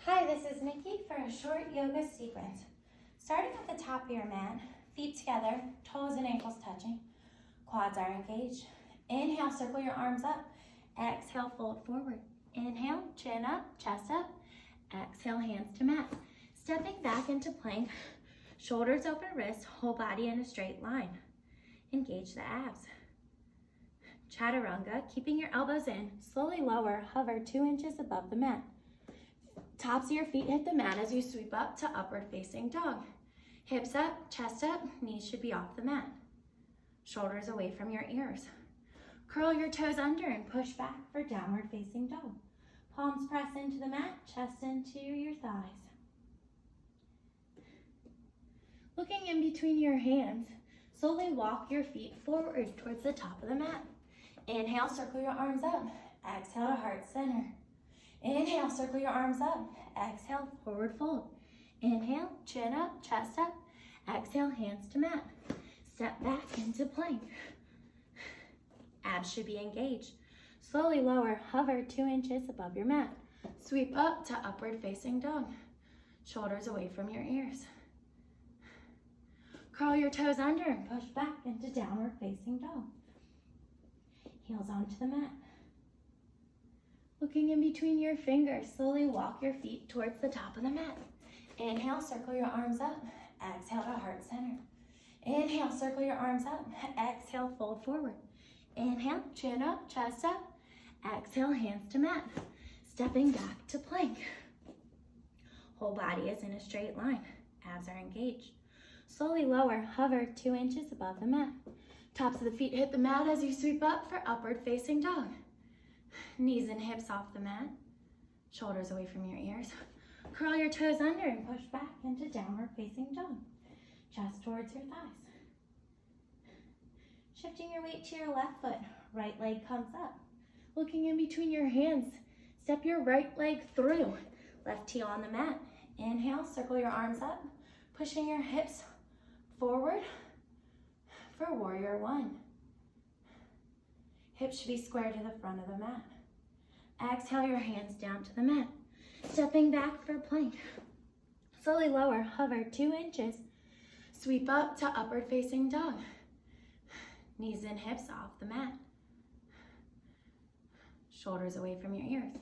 Hi, this is Nikki for a short yoga sequence. Starting at the top of your mat, feet together, toes and ankles touching, quads are engaged. Inhale, circle your arms up. Exhale, fold forward. Inhale, chin up, chest up. Exhale, hands to mat. Stepping back into plank, shoulders over wrists, whole body in a straight line. Engage the abs. Chaturanga, keeping your elbows in, slowly lower, hover 2 inches above the mat. Tops of your feet hit the mat as you sweep up to upward facing dog. Hips up, chest up, knees should be off the mat. Shoulders away from your ears. Curl your toes under and push back for downward facing dog. Palms press into the mat, chest into your thighs. Looking in between your hands, slowly walk your feet forward towards the top of the mat. Inhale, circle your arms up. Exhale to heart center. Inhale, circle your arms up. Exhale, forward fold. Inhale, chin up, chest up. Exhale, hands to mat. Step back into plank. Abs should be engaged. Slowly lower, hover 2 inches above your mat. Sweep up to upward facing dog. Shoulders away from your ears. Curl your toes under and push back into downward facing dog. Heels onto the mat. Looking in between your fingers, slowly walk your feet towards the top of the mat. Inhale, circle your arms up. Exhale to heart center. Inhale, circle your arms up. Exhale, fold forward. Inhale, chin up, chest up. Exhale, hands to mat. Stepping back to plank. Whole body is in a straight line. Abs are engaged. Slowly lower, hover 2 inches above the mat. Tops of the feet hit the mat as you sweep up for upward facing dog. Knees and hips off the mat. Shoulders away from your ears. Curl your toes under and push back into downward facing dog. Chest towards your thighs. Shifting your weight to your left foot. Right leg comes up. Looking in between your hands, step your right leg through. Left heel on the mat. Inhale, circle your arms up. Pushing your hips forward for warrior one. Hips should be square to the front of the mat. Exhale your hands down to the mat. Stepping back for plank. Slowly lower, hover 2 inches. Sweep up to upward facing dog. Knees and hips off the mat. Shoulders away from your ears.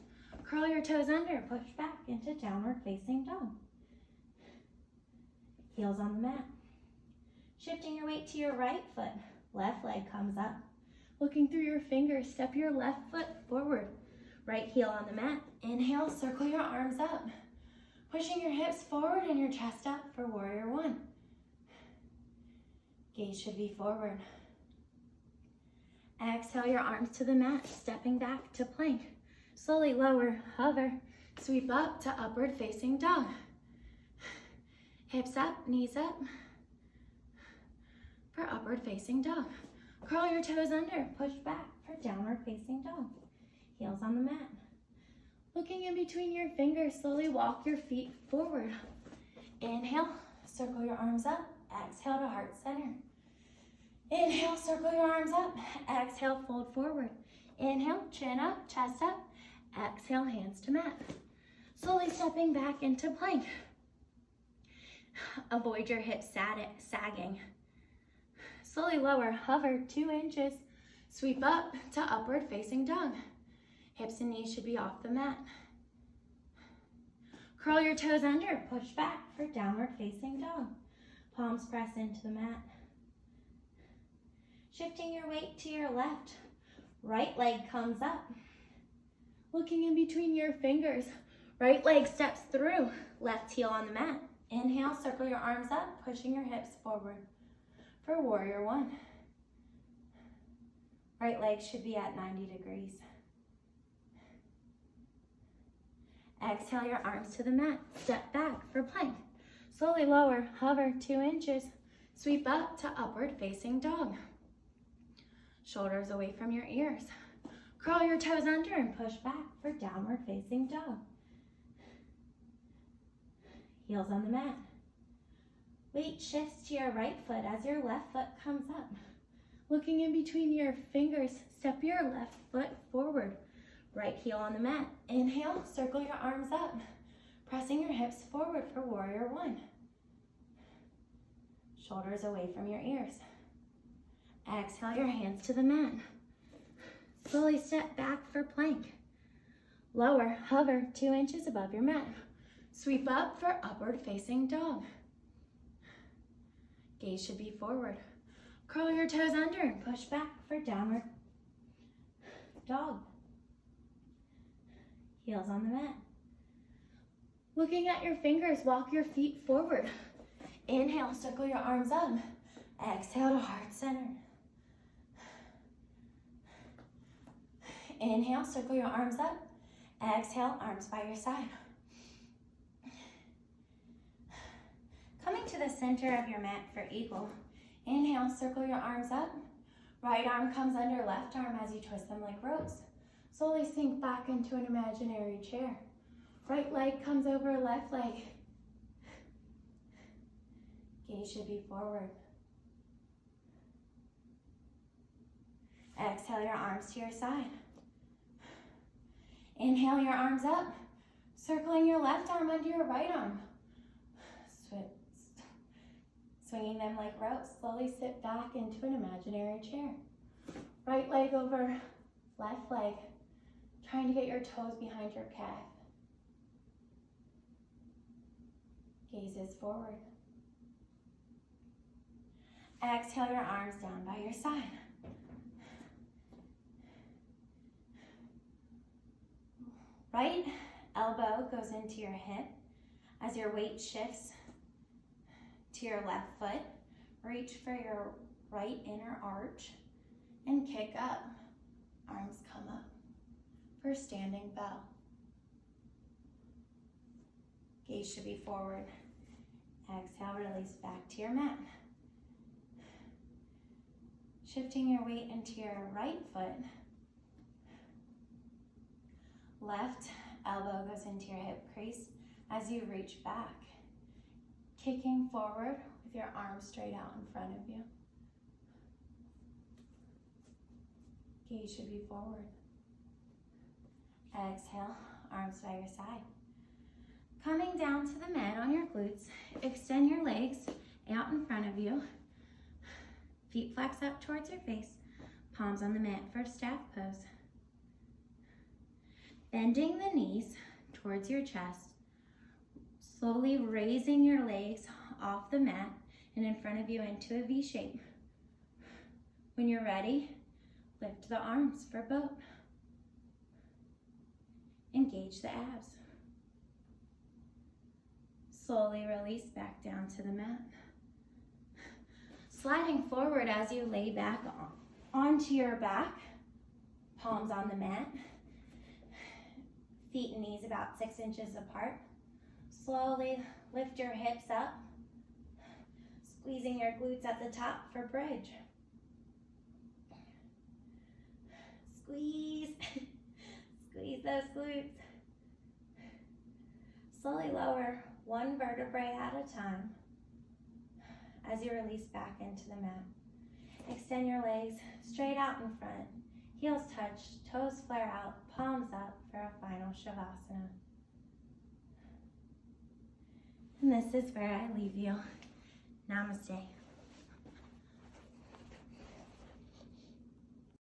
Curl your toes under, push back into downward facing dog. Heels on the mat. Shifting your weight to your right foot. Left leg comes up. Looking through your fingers, step your left foot forward. Right heel on the mat. Inhale, circle your arms up. Pushing your hips forward and your chest up for warrior one. Gaze should be forward. Exhale your arms to the mat, stepping back to plank. Slowly lower, hover, sweep up to upward facing dog. Hips up, knees up for upward facing dog. Curl your toes under, push back for downward facing dog. Heels on the mat. Looking in between your fingers, slowly walk your feet forward. Inhale, circle your arms up. Exhale to heart center. Inhale, circle your arms up. Exhale, fold forward. Inhale, chin up, chest up. Exhale, hands to mat. Slowly stepping back into plank. Avoid your hips sagging. Slowly lower, hover 2 inches. Sweep up to upward facing dog. Hips and knees should be off the mat. Curl your toes under, push back for downward facing dog. Palms press into the mat. Shifting your weight to your left. Right leg comes up. Looking in between your fingers. Right leg steps through. Left heel on the mat. Inhale, circle your arms up, pushing your hips forward for warrior one. Right leg should be at 90 degrees. Exhale your arms to the mat. Step back for plank. Slowly lower, hover 2 inches. Sweep up to upward facing dog. Shoulders away from your ears. Curl your toes under and push back for downward facing dog. Heels on the mat. Weight shifts to your right foot as your left foot comes up. Looking in between your fingers, step your left foot forward. Right heel on the mat. Inhale, circle your arms up. Pressing your hips forward for warrior one. Shoulders away from your ears. Exhale your hands to the mat. Slowly step back for plank. Lower, hover 2 inches above your mat. Sweep up for upward facing dog. Gaze should be forward. Curl your toes under and push back for downward dog. Heels on the mat. Looking at your fingers, walk your feet forward. Inhale, circle your arms up. Exhale to heart center. Inhale, circle your arms up. Exhale, arms by your side. Coming to the center of your mat for eagle. Inhale, circle your arms up. Right arm comes under left arm as you twist them like ropes. Slowly sink back into an imaginary chair. Right leg comes over left leg. Gaze should be forward. Exhale your arms to your side. Inhale your arms up, circling your left arm under your right arm. Swinging them like ropes, slowly sit back into an imaginary chair. Right leg over left leg, trying to get your toes behind your calf. Gaze is forward. Exhale your arms down by your side. Right elbow goes into your hip as your weight shifts to your left foot. Reach for your right inner arch and kick up. Arms come up for standing bell. Gaze should be forward. Exhale, release back to your mat. Shifting your weight into your right foot. Left elbow goes into your hip crease as you reach back. Kicking forward with your arms straight out in front of you. Gaze should be forward. Exhale, arms by your side. Coming down to the mat on your glutes, extend your legs out in front of you. Feet flex up towards your face, palms on the mat for staff pose. Bending the knees towards your chest, slowly raising your legs off the mat and in front of you into a V shape. When you're ready, lift the arms for boat. Engage the abs. Slowly release back down to the mat. Sliding forward as you lay back onto your back, palms on the mat. Feet and knees about 6 inches apart. Slowly lift your hips up, squeezing your glutes at the top for bridge. Squeeze, squeeze those glutes. Slowly lower one vertebrae at a time as you release back into the mat. Extend your legs straight out in front. Heels touch, toes flare out, palms up for a final Shavasana. And this is where I leave you. Namaste.